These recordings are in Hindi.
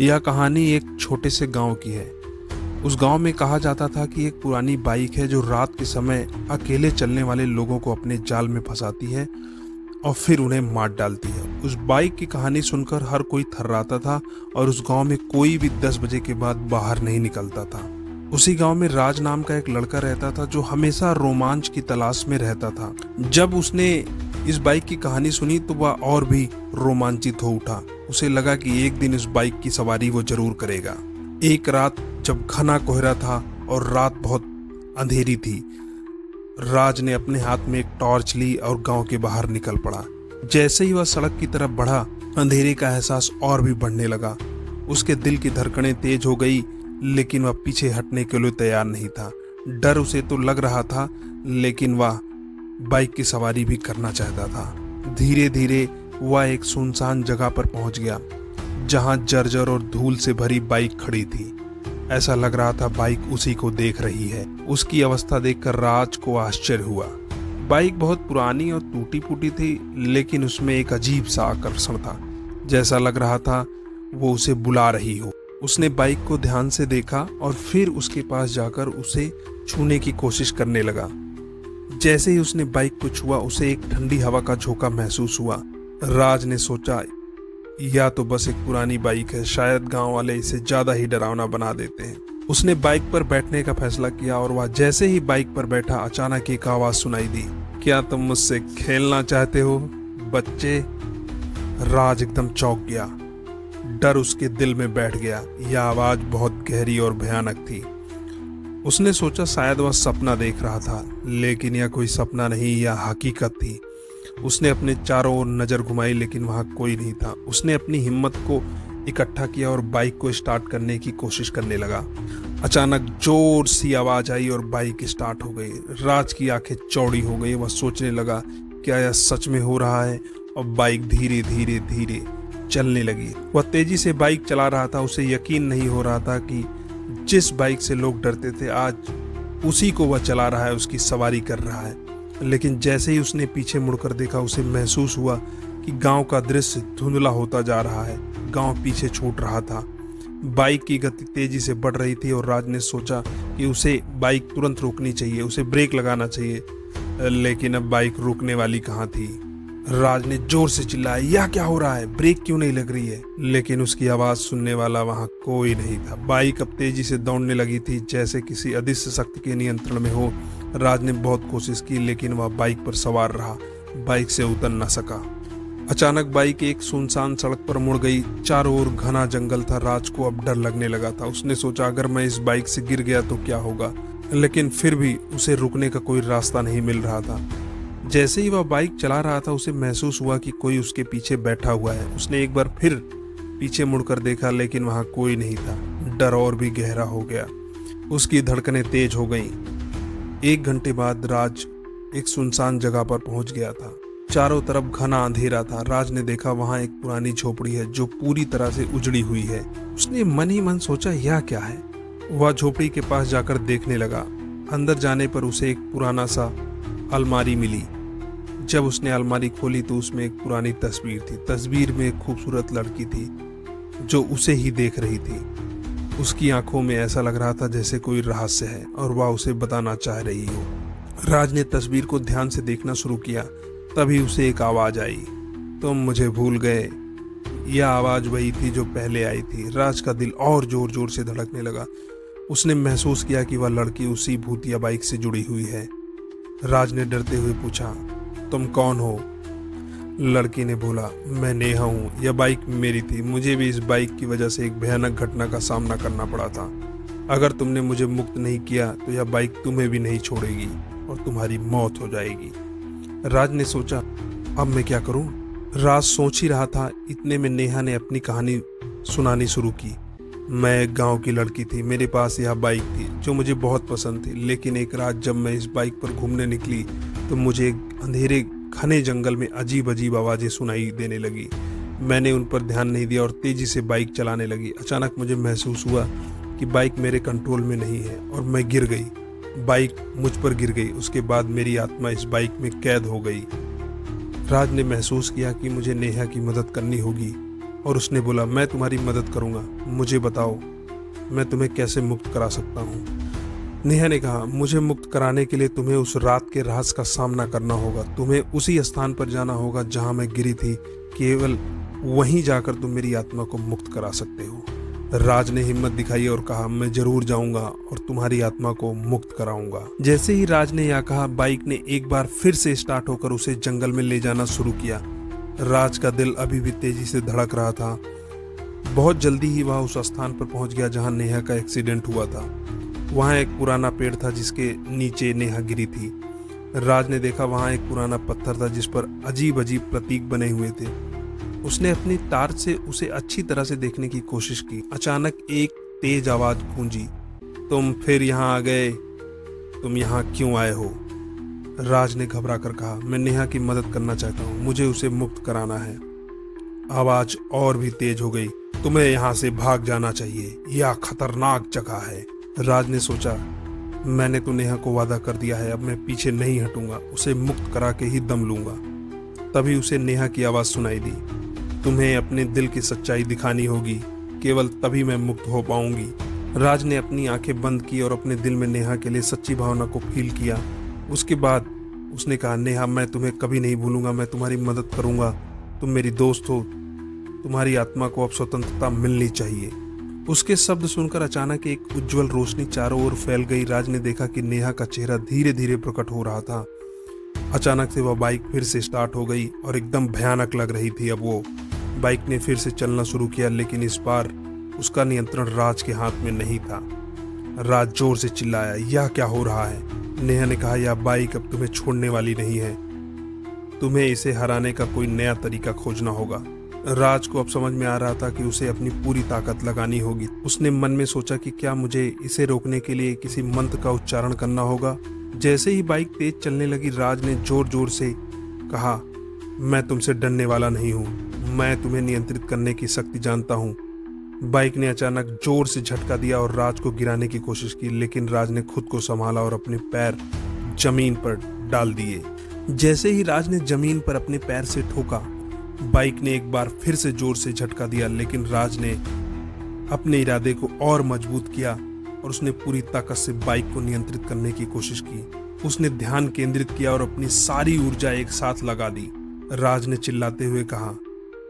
यह कहानी एक छोटे से गांव की है। उस गांव में कहा जाता था कि एक पुरानी बाइक है जो रात के समय अकेले चलने वाले लोगों को अपने जाल में फंसाती है और फिर उन्हें मार डालती है। उस बाइक की कहानी सुनकर हर कोई थर्राता था और उस गांव में कोई भी 10 बजे के बाद बाहर नहीं निकलता था। उसी गांव में राज नाम का एक लड़का रहता था जो हमेशा रोमांच की तलाश में रहता था। जब उसने इस बाइक की कहानी सुनी तो वह और भी रोमांचित हो उठा। उसे लगा कि एक दिन इस बाइक की सवारी वो जरूर करेगा। एक रात जब घना कोहरा था और रात बहुत अंधेरी थी, राज ने अपने हाथ में एक टॉर्च ली और गांव के बाहर निकल पड़ा। जैसे ही वह सड़क की तरफ बढ़ा, अंधेरे का एहसास और भी बढ़ने लगा। उसके दिल की धड़कनें तेज हो गई, लेकिन वह पीछे हटने के लिए तैयार नहीं था। डर उसे तो लग रहा था, लेकिन वह बाइक की सवारी भी करना चाहता था। धीरे धीरे वह एक सुनसान जगह पर पहुंच गया, जहां जर्जर और धूल से भरी बाइक खड़ी थी। ऐसा लग रहा था बाइक उसी को देख रही है। उसकी अवस्था देखकर राज को आश्चर्य हुआ। बाइक बहुत पुरानी और टूटी फूटी थी, लेकिन उसमें एक अजीब सा आकर्षण था। जैसा लग रहा था वो उसे बुला रही हो। उसने बाइक को ध्यान से देखा और फिर उसके पास जाकर उसे छूने की कोशिश करने लगा। जैसे ही उसने बाइक को छुआ, उसे एक ठंडी हवा का झोंका महसूस हुआ। राज ने सोचा, या तो बस एक पुरानी बाइक है, शायद गांव वाले इसे ज्यादा ही डरावना बना देते हैं। उसने बाइक पर बैठने का फैसला किया और वह जैसे ही बाइक पर बैठा, अचानक एक आवाज सुनाई दी। क्या तुम मुझसे खेलना चाहते हो बच्चे? राज एकदम चौंक गया। डर उसके दिल में बैठ गया। यह आवाज बहुत गहरी और भयानक थी। उसने सोचा शायद वह सपना देख रहा था, लेकिन यह कोई सपना नहीं, यह हकीकत थी। उसने अपने चारों ओर नजर घुमाई, लेकिन वहां कोई नहीं था। उसने अपनी हिम्मत को इकट्ठा किया और बाइक को स्टार्ट करने की कोशिश करने लगा। अचानक जोर सी आवाज आई और बाइक स्टार्ट हो गई। राज की आंखें चौड़ी हो गई। वह सोचने लगा, क्या यह सच में हो रहा है? और बाइक धीरे धीरे धीरे चलने लगी। वह तेजी से बाइक चला रहा था। उसे यकीन नहीं हो रहा था कि जिस बाइक से लोग डरते थे, आज उसी को वह चला रहा है, उसकी सवारी कर रहा है। लेकिन जैसे ही उसने पीछे मुड़कर देखा, उसे महसूस हुआ कि गांव का दृश्य धुंधला होता जा रहा है। गांव पीछे छूट रहा था। बाइक की गति तेजी से बढ़ रही थी और राज ने सोचा कि उसे बाइक तुरंत रोकनी चाहिए, उसे ब्रेक लगाना चाहिए। लेकिन अब बाइक रुकने वाली कहाँ थी। राज ने जोर से चिल्लाया, यह क्या हो रहा है? ब्रेक क्यों नहीं लग रही है? लेकिन उसकी आवाज सुनने वाला वहां कोई नहीं था। बाइक अब तेजी से दौड़ने लगी थी, जैसे किसी अदृश्य शक्ति के नियंत्रण में हो। राज ने बहुत कोशिश की, लेकिन वह बाइक पर सवार रहा, बाइक से उतर न सका। अचानक बाइक एक सुनसान सड़क पर मुड़ गई। चारों ओर घना जंगल था। राज को अब डर लगने लगा था। उसने सोचा, अगर मैं इस बाइक से गिर गया तो क्या होगा? लेकिन फिर भी उसे रुकने का कोई रास्ता नहीं मिल रहा था। जैसे ही वह बाइक चला रहा था, उसे महसूस हुआ कि कोई उसके पीछे बैठा हुआ है। उसने एक बार फिर पीछे मुड़कर देखा, लेकिन वहां कोई नहीं था। डर और भी गहरा हो गया। उसकी धड़कनें तेज हो गईं। 1 घंटे बाद राज एक सुनसान जगह पर पहुंच गया था। चारों तरफ घना अंधेरा था। राज ने देखा वहां एक पुरानी झोपड़ी है जो पूरी तरह से उजड़ी हुई है। उसने मन ही मन सोचा, यह क्या है? वह झोपड़ी के पास जाकर देखने लगा। अंदर जाने पर उसे एक पुराना सा अलमारी मिली। जब उसने अलमारी खोली तो उसमें एक पुरानी तस्वीर थी। तस्वीर में एक खूबसूरत लड़की थी जो उसे ही देख रही थी। उसकी आंखों में ऐसा लग रहा था जैसे कोई रहस्य है और वह उसे बताना चाह रही हो। राज ने तस्वीर को ध्यान से देखना शुरू किया। तभी उसे एक आवाज आई, तुम मुझे भूल गए। यह आवाज वही थी जो पहले आई थी। राज का दिल और जोर जोर से धड़कने लगा। उसने महसूस किया कि वह लड़की उसी भूतिया बाइक से जुड़ी हुई है। राज ने डरते हुए पूछा, तुम कौन हो? लड़की ने बोला, मैं नेहा हूँ। यह बाइक मेरी थी। मुझे भी इस बाइक की वजह से एक भयानक घटना का सामना करना पड़ा था। अगर तुमने मुझे मुक्त नहीं किया तो यह बाइक तुम्हें भी नहीं छोड़ेगी और तुम्हारी मौत हो जाएगी। राज ने सोचा, अब मैं क्या करूं? राज सोच ही रहा था, इतने में नेहा ने अपनी कहानी सुनानी शुरू की। मैं एक गांव की लड़की थी। मेरे पास यह बाइक थी जो मुझे बहुत पसंद थी। लेकिन एक रात जब मैं इस बाइक पर घूमने निकली तो मुझे अंधेरे घने जंगल में अजीब अजीब आवाजें सुनाई देने लगी। मैंने उन पर ध्यान नहीं दिया और तेजी से बाइक चलाने लगी। अचानक मुझे महसूस हुआ कि बाइक मेरे कंट्रोल में नहीं है और मैं गिर गई। बाइक मुझ पर गिर गई। उसके बाद मेरी आत्मा इस बाइक में कैद हो गई। राज ने महसूस किया कि मुझे नेहा की मदद करनी होगी। और उसने बोला, मैं तुम्हारी मदद करूंगा, मुझे बताओ मैं तुम्हें कैसे मुक्त करा सकता हूँ। नेहा ने कहा, मुझे मुक्त कराने के लिए तुम्हें उस रात के रहस्य का सामना करना होगा। तुम्हें उसी स्थान पर जाना होगा जहां मैं गिरी थी। केवल वहीं जाकर तुम मेरी आत्मा को मुक्त करा सकते हो। राज ने हिम्मत दिखाई और कहा, मैं जरूर जाऊंगा और तुम्हारी आत्मा को मुक्त कराऊंगा। जैसे ही राज ने यह कहा, बाइक ने एक बार फिर से स्टार्ट होकर उसे जंगल में ले जाना शुरू किया। राज का दिल अभी भी तेजी से धड़क रहा था। बहुत जल्दी ही वह उस स्थान पर पहुंच गया जहां नेहा का एक्सीडेंट हुआ था। वहां एक पुराना पेड़ था जिसके नीचे नेहा गिरी थी। राज ने देखा वहां एक पुराना पत्थर था जिस पर अजीब अजीब प्रतीक बने हुए थे। उसने अपनी टार्च से उसे अच्छी तरह से देखने की कोशिश की। अचानक एक तेज आवाज गूंजी, तुम फिर यहाँ आ गए, तुम यहाँ क्यों आए हो? राज ने घबरा कर कहा, मैं नेहा की मदद करना चाहता हूँ, मुझे उसे मुक्त कराना है। आवाज और भी तेज हो गई, तुम्हें यहाँ से भाग जाना चाहिए, यह खतरनाक जगह है। राज ने सोचा, मैंने तो नेहा को वादा कर दिया है, अब मैं पीछे नहीं हटूंगा, उसे मुक्त करा के ही दम लूंगा। तभी उसे नेहा की आवाज सुनाई दी, तुम्हें अपने दिल की सच्चाई दिखानी होगी, केवल तभी मैं मुक्त हो पाऊंगी। राज ने अपनी आंखें बंद की और अपने दिल में नेहा के लिए सच्ची भावना को फील किया। उसके बाद उसने कहा, नेहा मैं तुम्हें कभी नहीं भूलूंगा, मैं तुम्हारी मदद करूंगा, तुम मेरी दोस्त हो, तुम्हारी आत्मा को अब स्वतंत्रता मिलनी चाहिए। उसके शब्द सुनकर अचानक एक उज्जवल रोशनी चारों ओर फैल गई। राज ने देखा कि नेहा का चेहरा धीरे धीरे प्रकट हो रहा था। अचानक से वह बाइक फिर से स्टार्ट हो गई और एकदम भयानक लग रही थी। अब वो बाइक ने फिर से चलना शुरू किया, लेकिन इस बार उसका नियंत्रण राज के हाथ में नहीं था। राज जोर से चिल्लाया, यह क्या हो रहा है? नेहा ने कहा, यह बाइक अब तुम्हें छोड़ने वाली नहीं है, तुम्हें इसे हराने का कोई नया तरीका खोजना होगा। राज को अब समझ में आ रहा था कि उसे अपनी पूरी ताकत लगानी होगी। उसने मन में सोचा कि क्या मुझे इसे रोकने के लिए किसी मंत्र का उच्चारण करना होगा। जैसे ही बाइक तेज चलने लगी, राज ने जोर जोर से कहा, मैं तुमसे डरने वाला नहीं हूँ, मैं तुम्हें नियंत्रित करने की शक्ति जानता हूँ। बाइक ने अचानक जोर से झटका दिया और राज को गिराने की कोशिश की, लेकिन राज ने खुद को संभाला और अपने पैर जमीन पर डाल दिए। जैसे ही राज ने जमीन पर अपने पैर से ठोका, बाइक ने एक बार फिर से जोर से झटका दिया, लेकिन राज ने अपने इरादे को और मजबूत किया और उसने पूरी ताकत से बाइक को नियंत्रित करने की कोशिश की। उसने ध्यान केंद्रित किया और अपनी सारी ऊर्जा एक साथ लगा दी। राज ने चिल्लाते हुए कहा,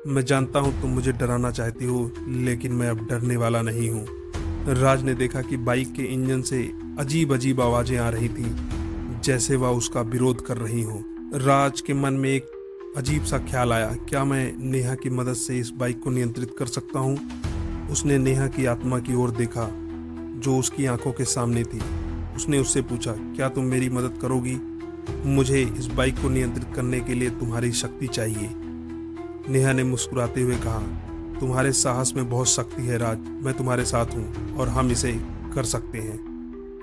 मैं जानता हूं तुम मुझे डराना चाहती हो, लेकिन मैं अब डरने वाला नहीं हूं। राज ने देखा कि बाइक के इंजन से अजीब अजीब आवाजें आ रही थी, जैसे वह उसका विरोध कर रही हो। राज के मन में एक अजीब सा ख्याल आया, क्या मैं नेहा की मदद से इस बाइक को नियंत्रित कर सकता हूँ? उसने नेहा की आत्मा की ओर देखा जो उसकी आंखों के सामने थी। उसने उससे पूछा, क्या तुम मेरी मदद करोगी? मुझे इस बाइक को नियंत्रित करने के लिए तुम्हारी शक्ति चाहिए। नेहा ने मुस्कुराते हुए कहा, तुम्हारे साहस में बहुत शक्ति है राज, मैं तुम्हारे साथ हूँ और हम इसे कर सकते हैं।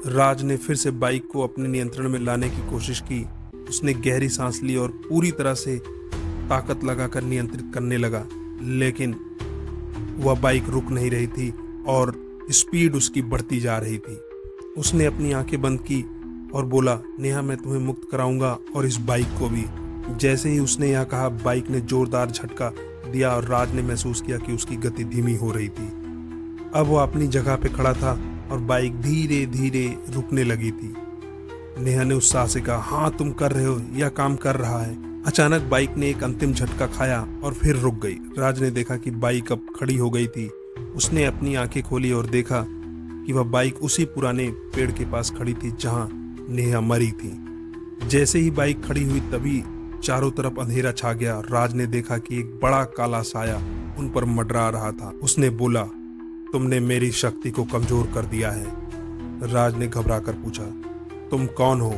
राज ने फिर से बाइक को अपने नियंत्रण में लाने की कोशिश की। उसने गहरी सांस ली और पूरी तरह से ताकत लगाकर नियंत्रित करने लगा, लेकिन वह बाइक रुक नहीं रही थी और स्पीड उसकी बढ़ती जा रही थी। उसने अपनी आंखें बंद की और बोला, नेहा मैं तुम्हें मुक्त कराऊंगा और इस बाइक को भी। जैसे ही उसने यह कहा, बाइक ने जोरदार झटका दिया और राज ने महसूस किया कि उसकी गति धीमी हो रही थी। अब वह अपनी जगह पे खड़ा था और बाइक धीरे धीरे रुकने लगी थी। नेहा ने उत्साह से कहा, हाँ तुम कर रहे हो, यह काम कर रहा है। अचानक बाइक ने एक अंतिम झटका खाया और फिर रुक गई। राज ने देखा कि बाइक अब खड़ी हो गई थी। उसने अपनी आंखें खोली और देखा कि वह बाइक उसी पुराने पेड़ के पास खड़ी थी जहां नेहा मरी थी। जैसे ही बाइक खड़ी हुई, तभी चारों तरफ अंधेरा छा गया। राज ने देखा कि एक बड़ा काला साया उन पर मंडरा रहा था। उसने बोला, तुमने मेरी शक्ति को कमजोर कर दिया है। राज ने घबरा कर पूछा, तुम कौन हो?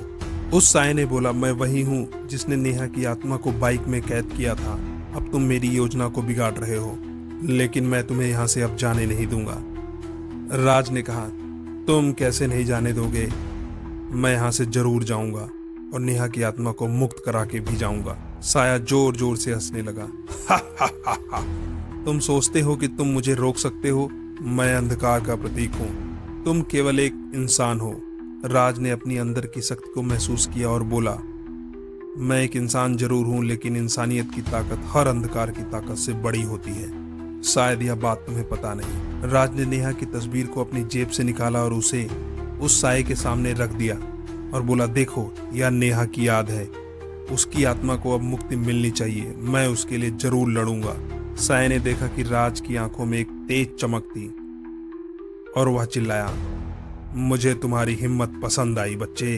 उस साये ने बोला, मैं वही हूँ जिसने नेहा की आत्मा को बाइक में कैद किया था। अब तुम मेरी योजना को बिगाड़ रहे हो, लेकिन मैं तुम्हें यहाँ से अब जाने नहीं दूंगा। राज ने कहा, तुम कैसे नहीं जाने दोगे? मैं यहाँ से जरूर जाऊंगा और नेहा की आत्मा को मुक्त करा के भी जाऊंगा। साया जोर जोर से हंसने लगा। हा हा हा हा, तुम सोचते हो कि तुम मुझे रोक सकते हो? मैं अंधकार का प्रतीक हूँ, तुम केवल एक इंसान हो। राज ने अपनी अंदर की शक्ति को महसूस किया और बोला, मैं एक इंसान जरूर हूं, लेकिन इंसानियत की ताकत हर अंधकार की ताकत से बड़ी होती है। शायद यह बात तुम्हें पता नहीं। राज ने नेहा की तस्वीर को अपनी जेब से निकाला और उसे उस साये के सामने रख दिया और बोला, देखो यह नेहा की याद है, उसकी आत्मा को अब मुक्ति मिलनी चाहिए, मैं उसके लिए जरूर लड़ूंगा। साये ने देखा कि राज की आंखों में एक तेज चमक थी और वह चिल्लाया, मुझे तुम्हारी हिम्मत पसंद आई बच्चे।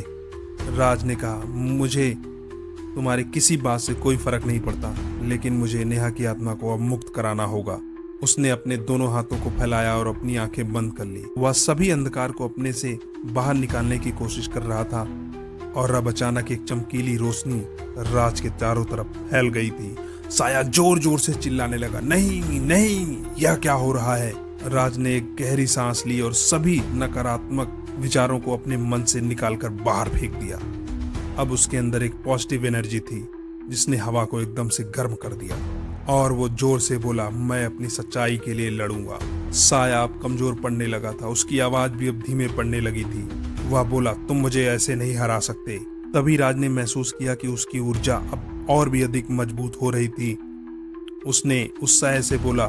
राज ने कहा, मुझे तुम्हारी किसी बात से कोई फर्क नहीं पड़ता, लेकिन मुझे नेहा की आत्मा को अब मुक्त कराना होगा। उसने अपने दोनों हाथों को फैलाया और अपनी आंखें बंद कर ली। वह सभी अंधकार को अपने से बाहर निकालने की कोशिश कर रहा था और अब अचानक एक चमकीली रोशनी राज के चारों तरफ फैल गई थी। साया जोर जोर से चिल्लाने लगा, नहीं नहीं, यह क्या हो रहा है। राज ने एक गहरी सांस ली और सभी नकारात्मक विचारों को अपने मन से निकालकर बाहर फेंक दिया। अब उसके अंदर एक पॉजिटिव एनर्जी थी जिसने हवा को एकदम से गर्म कर दिया और वो जोर से बोला, मैं अपनी सच्चाई के लिए लड़ूंगा। साया अब कमजोर पड़ने लगा था, उसकी आवाज भी अब धीमे पड़ने लगी थी। वह बोला, तुम मुझे ऐसे नहीं हरा सकते। तभी राज ने महसूस किया कि उसकी ऊर्जा अब और भी अधिक मजबूत हो रही थी। उसने उस साये से बोला,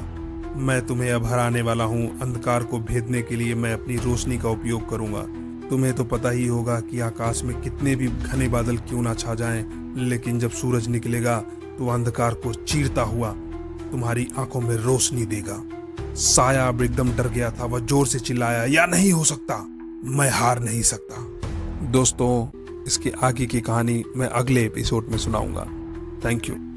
मैं तुम्हें अब हराने वाला हूँ। अंधकार को भेदने के लिए मैं अपनी रोशनी का उपयोग करूंगा। तुम्हें तो पता ही होगा कि आकाश में कितने भी घने बादल क्यों ना छा जाएं, लेकिन जब सूरज निकलेगा तो अंधकार को चीरता हुआ तुम्हारी आंखों में रोशनी देगा। साया अब एकदम डर गया था। वह जोर से चिल्लाया, या नहीं हो सकता, मैं हार नहीं सकता। दोस्तों, इसके आगे की कहानी मैं अगले एपिसोड में सुनाऊंगा। Thank you.